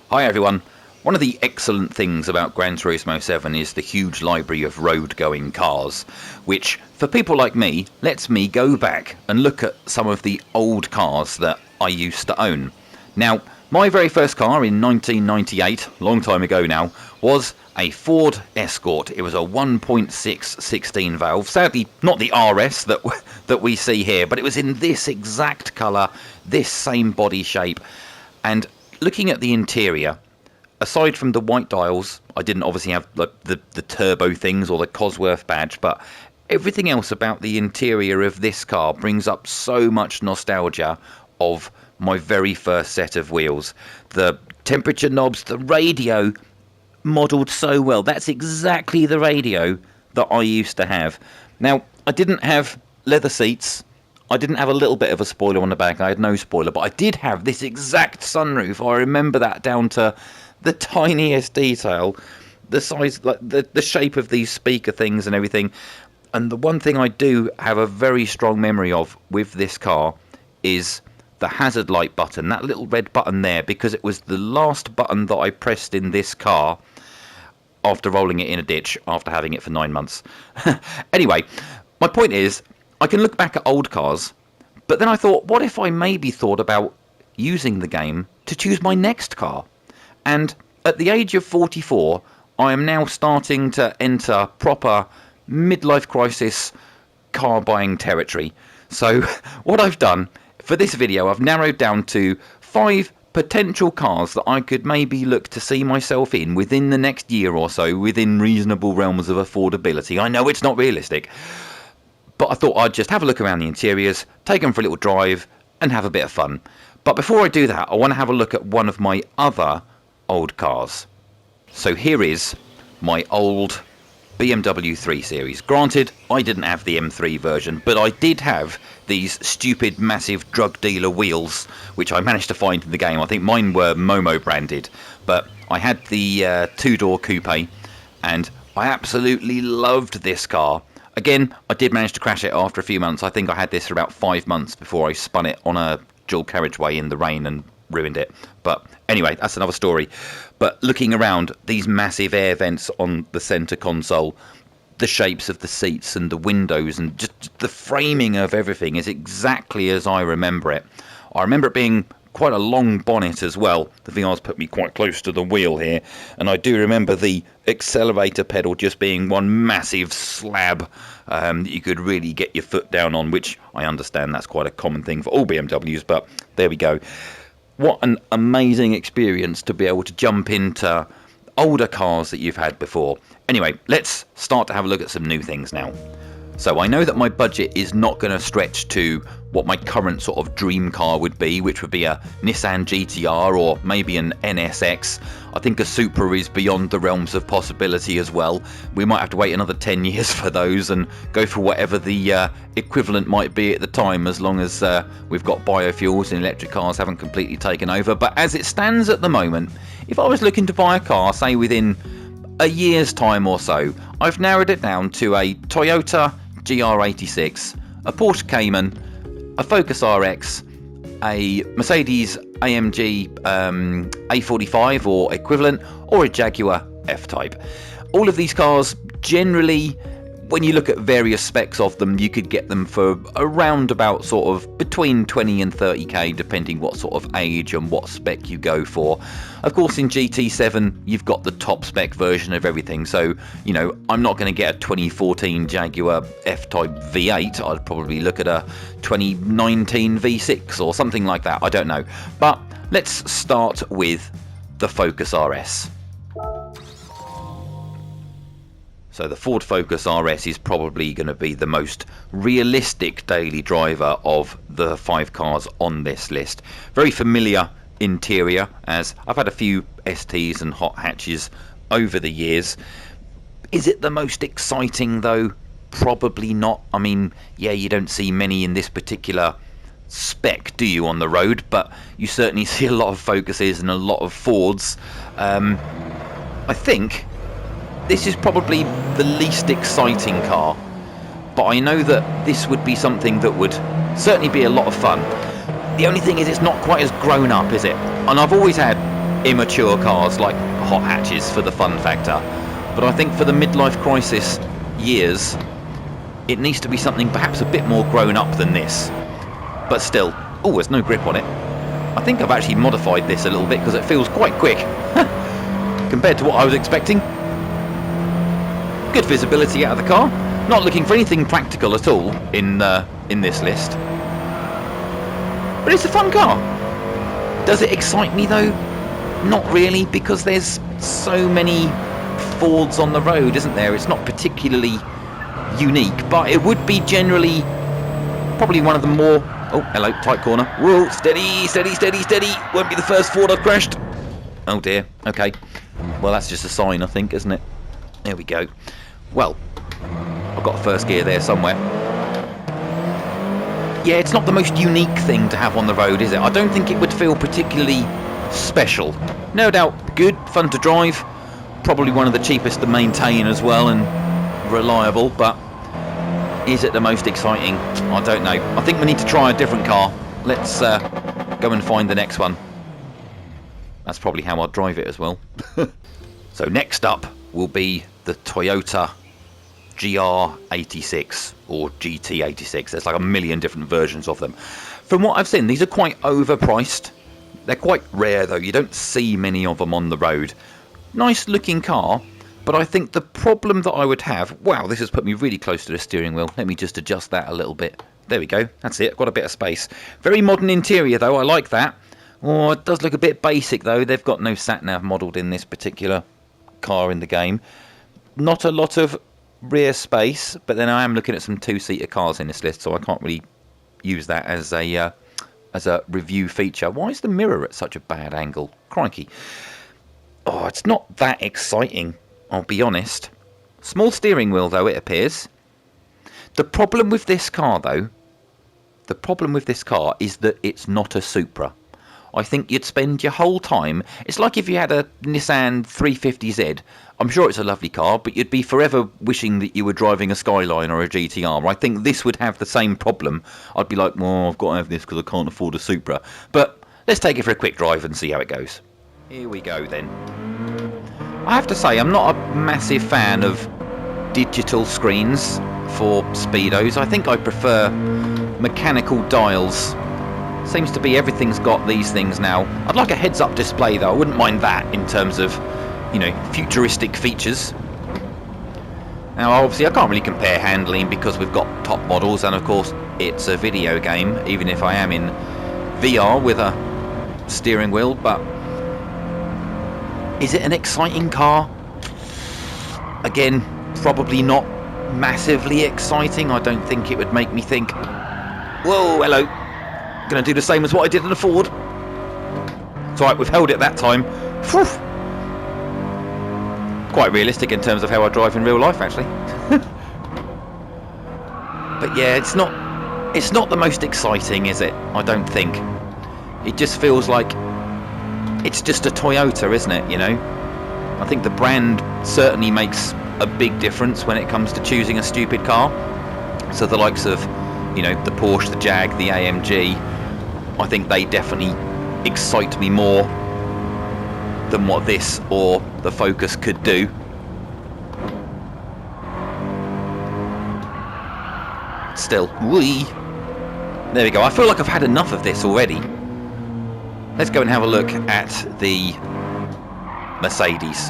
Hi everyone. One of the excellent things about Gran Turismo 7 is the huge library of road-going cars, which, for people like me, lets me go back and look at some of the old cars that I used to own. Now, my very first car in 1998, long time ago now, was a Ford Escort. It was a 1.6 16 valve, sadly not the RS that we see here, but it was in this exact colour, this same body shape, and looking at the interior, aside from the white dials, I didn't obviously have the turbo things or the Cosworth badge, but everything else about the interior of this car brings up so much nostalgia of my very first set of wheels. The temperature knobs, the radio, modelled so well. That's exactly the radio that I used to have. Now, I didn't have leather seats. I didn't have a little bit of a spoiler on the back. I had no spoiler, but I did have this exact sunroof. I remember that down to the tiniest detail, the size, like the shape of these speaker things and everything. And the one thing I do have a very strong memory of with this car is the hazard light button, that little red button there, because it was the last button that I pressed in this car after rolling it in a ditch after having it for 9 months. Anyway, my point is, I can look back at old cars, but then I thought, what if I maybe thought about using the game to choose my next car? And at the age of 44, I am now starting to enter proper midlife crisis car buying territory. So what I've done for this video, I've narrowed down to 5 potential cars that I could maybe look to see myself in within the next year or so, within reasonable realms of affordability. I know it's not realistic, but I thought I'd just have a look around the interiors, take them for a little drive, and have a bit of fun. But before I do that, I want to have a look at one of my other old cars. So here is my old BMW 3 Series. Granted, I didn't have the M3 version, but I did have these stupid, massive drug dealer wheels, which I managed to find in the game. I think mine were Momo branded, but I had the two-door coupe, and I absolutely loved this car. Again, I did manage to crash it after a few months. I think I had this for about 5 months before I spun it on a dual carriageway in the rain and ruined it. But anyway, that's another story. But looking around, these massive air vents on the centre console, the shapes of the seats and the windows and just the framing of everything is exactly as I remember it. I remember it being quite a long bonnet as well. The VR's put me quite close to the wheel here, and I do remember the accelerator pedal just being one massive slab that you could really get your foot down on, which I understand that's quite a common thing for all BMWs, but there we go. What an amazing experience to be able to jump into older cars that you've had before. Anyway, let's start to have a look at some new things now. So I know that my budget is not going to stretch to what my current sort of dream car would be, which would be a Nissan GTR or maybe an NSX. I think a Supra is beyond the realms of possibility as well. We might have to wait another 10 years for those and go for whatever the equivalent might be at the time, as long as we've got biofuels and electric cars haven't completely taken over. But as it stands at the moment, if I was looking to buy a car, say within a year's time or so, I've narrowed it down to a Toyota GR86, a Porsche Cayman, a Focus RX, a Mercedes AMG A45 or equivalent, or a Jaguar F-Type. All of these cars, generally, when you look at various specs of them, you could get them for around about sort of between 20 and 30k, depending what sort of age and what spec you go for. Of course, in GT7, you've got the top spec version of everything. So, you know, I'm not going to get a 2014 Jaguar F-Type V8. I'd probably look at a 2019 V6 or something like that. I don't know. But let's start with the Focus RS. So the Ford Focus RS is probably going to be the most realistic daily driver of the 5 cars on this list. Very familiar interior, as I've had a few STs and hot hatches over the years. Is it the most exciting though? Probably not. I mean, yeah, you don't see many in this particular spec, do you, on the road? But you certainly see a lot of Focuses and a lot of Fords. I think this is probably the least exciting car, but I know that this would be something that would certainly be a lot of fun. The only thing is it's not quite as grown up, is it? And I've always had immature cars like hot hatches for the fun factor. But I think for the midlife crisis years, it needs to be something perhaps a bit more grown up than this. But still, oh, there's no grip on it. I think I've actually modified this a little bit because it feels quite quick compared to what I was expecting. Good visibility out of the car. Not looking for anything practical at all in this list. But it's a fun car. Does it excite me though? Not really, because there's so many Fords on the road, isn't there? It's not particularly unique, but it would be generally probably one of the more... Oh, hello, tight corner. Whoa, steady, steady, steady, steady. Won't be the first Ford I've crashed. Oh dear, okay. Well, that's just a sign, I think, isn't it? There we go. Well, I've got a first gear there somewhere. Yeah, it's not the most unique thing to have on the road, is it? I don't think it would feel particularly special. No doubt good, fun to drive. Probably one of the cheapest to maintain as well, and reliable, but is it the most exciting? I don't know. I think we need to try a different car. Let's go and find the next one. That's probably how I'll drive it as well. So next up will be the Toyota GR86 or GT86. There's like a million different versions of them. From what I've seen, these are quite overpriced. They're quite rare though. You don't see many of them on the road. Nice looking car, but I think the problem that I would have... Wow, this has put me really close to the steering wheel. Let me just adjust that a little bit. There we go. That's it. I've got a bit of space. Very modern interior though. I like that. Oh, it does look a bit basic though. They've got no sat-nav modelled in this particular car in the game. Not a lot of rear space, but then I am looking at some two-seater cars in this list, so I can't really use that as a review feature. Why is the mirror at such a bad angle? Crikey. Oh, it's not that exciting, I'll be honest. Small steering wheel, though, it appears. The problem with this car, though, is that it's not a Supra. I think you'd spend your whole time... It's like if you had a Nissan 350Z. I'm sure it's a lovely car, but you'd be forever wishing that you were driving a Skyline or a GTR. I think this would have the same problem. I'd be like, well, I've got to have this because I can't afford a Supra. But let's take it for a quick drive and see how it goes. Here we go, then. I have to say, I'm not a massive fan of digital screens for Speedos. I think I prefer mechanical dials. Seems to be everything's got these things now. I'd like a heads-up display though. I wouldn't mind that in terms of, you know, futuristic features. Now obviously I can't really compare handling because we've got top models, and of course it's a video game, even if I am in VR with a steering wheel. But is it an exciting car? Again, probably not massively exciting. I don't think it would make me think, whoa, hello. Going to do the same as what I did in the Ford. It's alright, we've held it that time. Whew. Quite realistic in terms of how I drive in real life, actually. But yeah, it's not the most exciting, is it? I don't think. It just feels like it's just a Toyota, isn't it? You know, I think the brand certainly makes a big difference when it comes to choosing a stupid car. So the likes of, you know, the Porsche, the Jag, the AMG, I think they definitely excite me more than what this or the Focus could do. Still, whee! There we go. I feel like I've had enough of this already. Let's go and have a look at the Mercedes.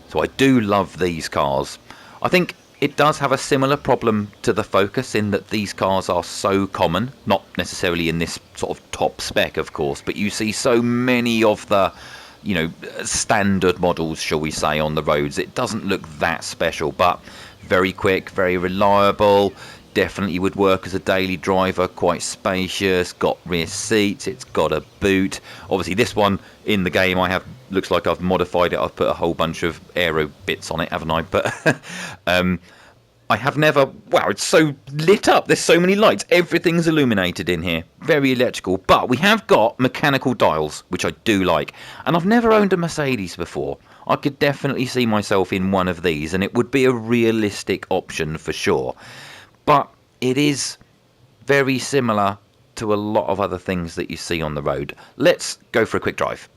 So I do love these cars. I think it does have a similar problem to the Focus in that these cars are so common, not necessarily in this sort of top spec, of course, but you see so many of the, you know, standard models, shall we say, on the roads. It doesn't look that special, but very quick, very reliable, definitely would work as a daily driver, quite spacious, got rear seats, it's got a boot. Obviously this one in the game I have, looks like I've modified it, I've put a whole bunch of aero bits on it, haven't I? But I have never... Wow, it's so lit up, there's so many lights, everything's illuminated in here, very electrical. But we have got mechanical dials, which I do like, and I've never owned a Mercedes before. I could definitely see myself in one of these, and it would be a realistic option for sure. But it is very similar to a lot of other things that you see on the road. Let's go for a quick drive.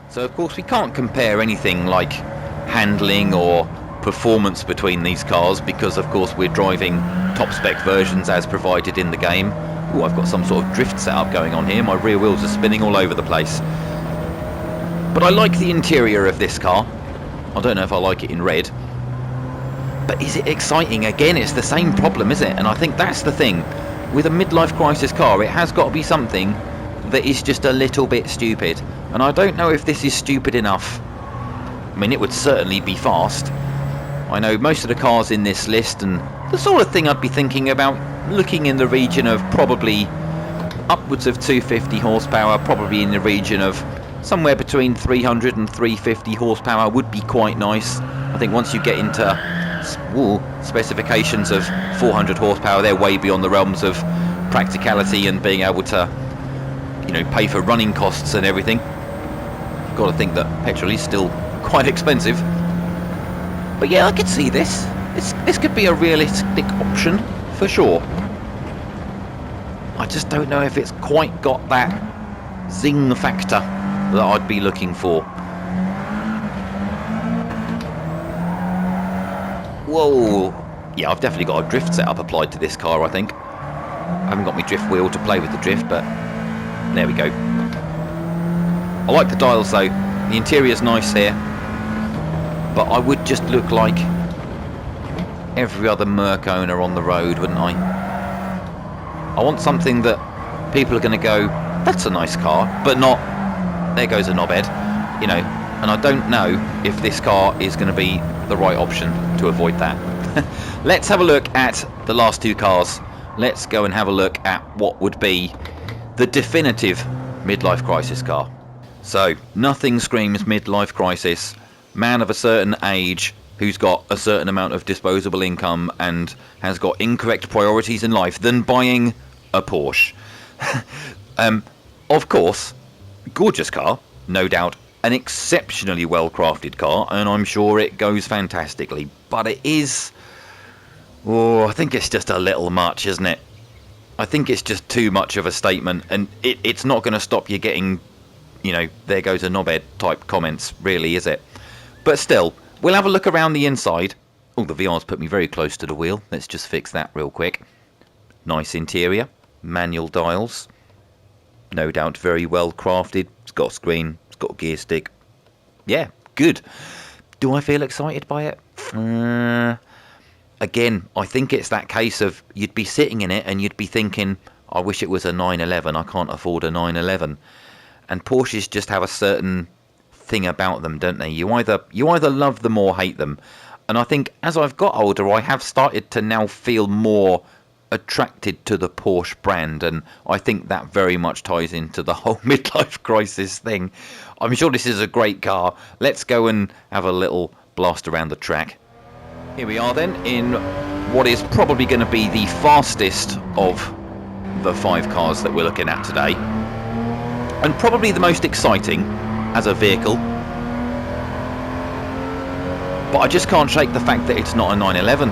So of course we can't compare anything like handling or performance between these cars, because of course we're driving top spec versions as provided in the game. Oh, I've got some sort of drift setup going on here. My rear wheels are spinning all over the place. But I like the interior of this car. I don't know if I like it in red. But is it exciting? Again, it's the same problem, is it? And I think that's the thing. With a midlife crisis car, it has got to be something that is just a little bit stupid. And I don't know if this is stupid enough. I mean, it would certainly be fast. I know most of the cars in this list, and the sort of thing I'd be thinking about, looking in the region of probably upwards of 250 horsepower, probably in the region of somewhere between 300 and 350 horsepower would be quite nice. I think once you get into specifications of 400 horsepower, they're way beyond the realms of practicality and being able to, you know, pay for running costs and everything. Got to think that petrol is still quite expensive. But yeah, I could see this. This could be a realistic option for sure. I just don't know if it's quite got that zing factor that I'd be looking for. Whoa! Yeah, I've definitely got a drift setup applied to this car, I think. I haven't got my drift wheel to play with the drift, but there we go. I like the dials though. The interior's nice here. But I would just look like every other Merc owner on the road, wouldn't I? I want something that people are going to go, that's a nice car, but not, there goes a knobhead, you know. And I don't know if this car is going to be the right option to avoid that. Let's have a look at the last two cars. Let's go and have a look at what would be the definitive midlife crisis car. So, nothing screams midlife crisis. Man of a certain age who's got a certain amount of disposable income and has got incorrect priorities in life than buying a Porsche. Of course, gorgeous car, no doubt. An exceptionally well crafted car, and I'm sure it goes fantastically, but it is, I think it's just a little much, isn't it? I think it's just too much of a statement, and it's not going to stop you getting, you know, there goes a knobhead type comments, really, is it? But still, we'll have a look around the inside. Oh, the VR's put me very close to the wheel. Let's just fix that real quick. Nice interior, manual dials, no doubt very well crafted. It's got a screen, it's got a gear stick. Yeah, good. Do I feel excited by it? Again, I think it's that case of you'd be sitting in it and you'd be thinking, I wish it was a 911, I can't afford a 911. And Porsches just have a certain thing about them, don't they? You either love them or hate them. And I think as I've got older, I have started to now feel more attracted to the Porsche brand, and I think that very much ties into the whole midlife crisis thing. I'm sure this is a great car. Let's go and have a little blast around the track. Here we are then in what is probably going to be the fastest of the 5 cars that we're looking at today, and probably the most exciting as a vehicle. But I just can't shake the fact that it's not a 911.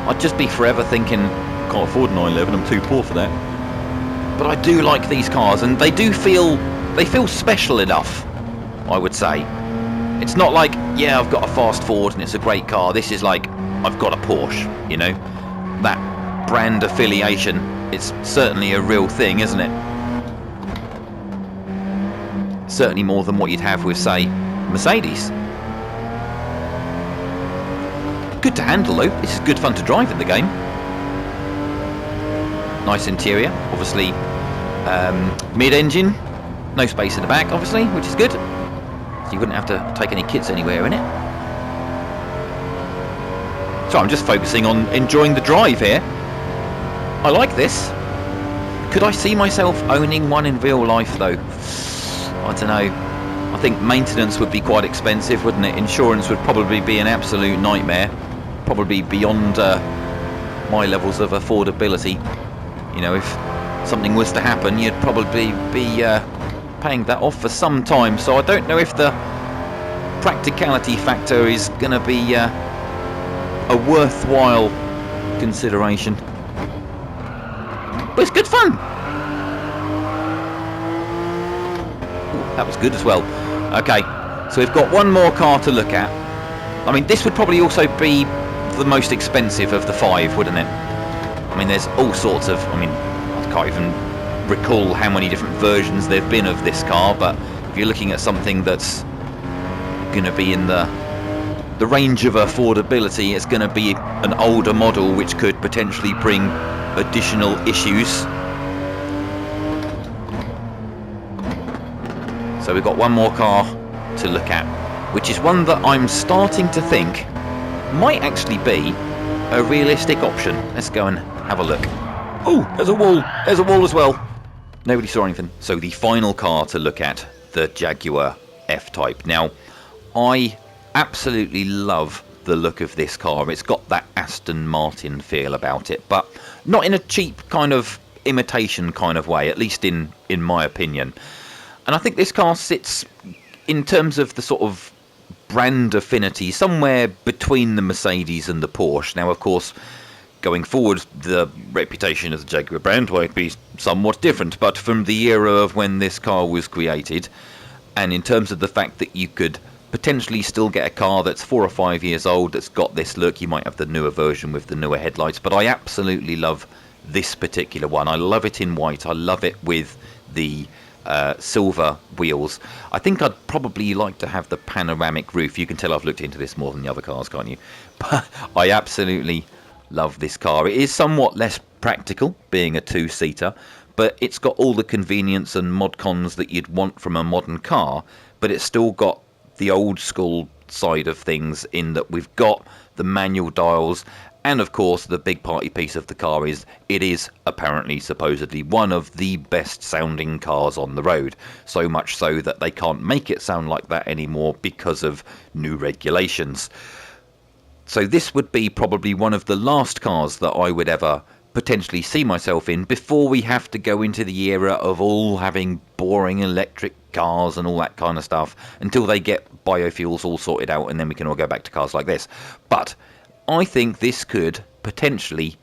I'd just be forever thinking, can't afford a 911, I'm too poor for that. But I do like these cars, and they feel special enough, I would say. It's not like, yeah, I've got a fast Ford and it's a great car. This is like, I've got a Porsche, you know. That brand affiliation, it's certainly a real thing, isn't it? Certainly more than what you'd have with, say, Mercedes. Good to handle though, this is good fun to drive in the game. Nice interior, obviously mid-engine, no space in the back obviously, which is good. So you wouldn't have to take any kids anywhere in it. So I'm just focusing on enjoying the drive here. I like this. Could I see myself owning one in real life though? I don't know. I think maintenance would be quite expensive, wouldn't it? Insurance would probably be an absolute nightmare. Probably beyond my levels of affordability. You know, if something was to happen, you'd probably be paying that off for some time. So I don't know if the practicality factor is going to be a worthwhile consideration. But it's good good fun. Ooh, that was good as well. Okay, so we've got one more car to look at. I mean, this would probably also be the most expensive of the 5, wouldn't it? I mean, there's all sorts of, I mean, I can't even recall how many different versions there've been of this car, but if you're looking at something that's going to be in the range of affordability, it's going to be an older model which could potentially bring additional issues. So we've got one more car to look at, which is one that I'm starting to think might actually be a realistic option. Let's go and have a look. Oh, there's a wall. There's a wall as well. Nobody saw anything. So the final car to look at, the Jaguar F-Type. Now, I absolutely love the look of this car. It's got that Aston Martin feel about it, but not in a cheap kind of imitation kind of way, at least in my opinion. And I think this car sits, in terms of the sort of brand affinity, somewhere between the Mercedes and the Porsche. Now, of course, going forward, the reputation of the Jaguar brand might be somewhat different, but from the era of when this car was created, and in terms of the fact that you could potentially still get a car that's 4 or 5 years old that's got this look, you might have the newer version with the newer headlights, but I absolutely love this particular one. I love it in white. I love it with the silver wheels. I think I'd probably like to have the panoramic roof. You can tell I've looked into this more than the other cars, can't you? But I absolutely love this car. It is somewhat less practical, being a 2-seater, but it's got all the convenience and mod cons that you'd want from a modern car, but it's still got the old school side of things, in that we've got the manual dials. And of course, the big party piece of the car is it is apparently, supposedly, one of the best sounding cars on the road. So much so that they can't make it sound like that anymore because of new regulations. So this would be probably one of the last cars that I would ever potentially see myself in before we have to go into the era of all having boring electric cars and all that kind of stuff, until they get biofuels all sorted out, and then we can all go back to cars like this. But I think this could potentially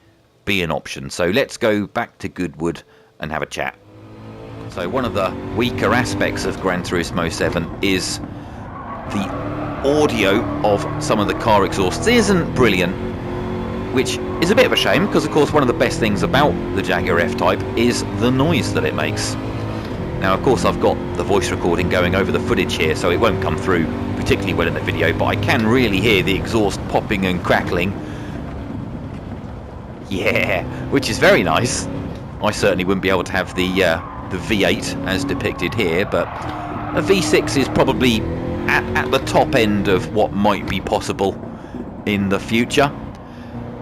be an option. So let's go back to Goodwood and have a chat. So one of the weaker aspects of Gran Turismo 7 is the audio of some of the car exhausts isn't brilliant, which is a bit of a shame, because of course one of the best things about the Jaguar F-Type is the noise that it makes. Now, of course, I've got the voice recording going over the footage here, so it won't come through particularly well in the video, but I can really hear the exhaust popping and crackling. Yeah, which is very nice. I certainly wouldn't be able to have the V8 as depicted here, but a V6 is probably at the top end of what might be possible in the future.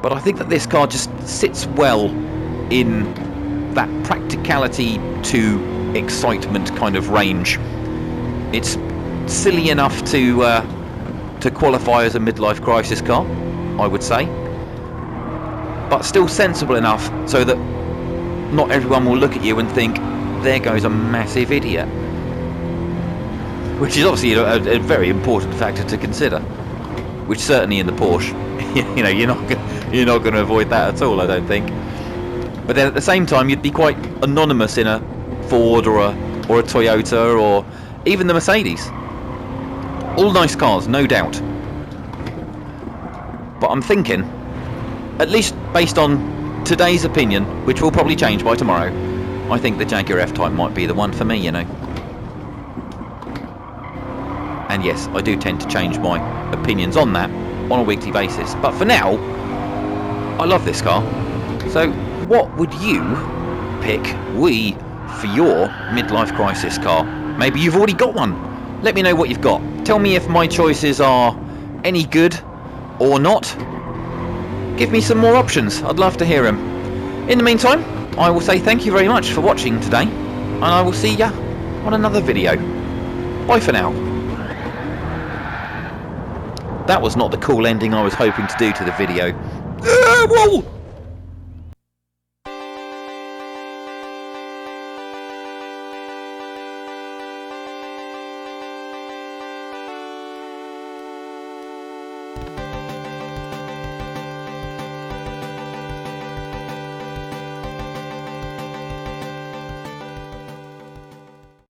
But I think that this car just sits well in that practicality to excitement kind of range. It's silly enough to qualify as a midlife crisis car, I would say, but still sensible enough so that not everyone will look at you and think, there goes a massive idiot, which is obviously a very important factor to consider, which certainly in the Porsche you know, you're not going to avoid that at all, I don't think. But then at the same time, you'd be quite anonymous in a Ford or a Toyota, or even the Mercedes. All nice cars, no doubt. But I'm thinking, at least based on today's opinion, which will probably change by tomorrow, I think the Jaguar F-Type might be the one for me, you know. And yes, I do tend to change my opinions on that on a weekly basis. But for now, I love this car. So what would you pick for your midlife crisis car? Maybe you've already got one. Let me know what you've got. Tell me if my choices are any good or not. Give me some more options. I'd love to hear them. In the meantime, I will say thank you very much for watching today, and I will see ya on another video. Bye for now. That was not the cool ending I was hoping to do to the video. Whoa!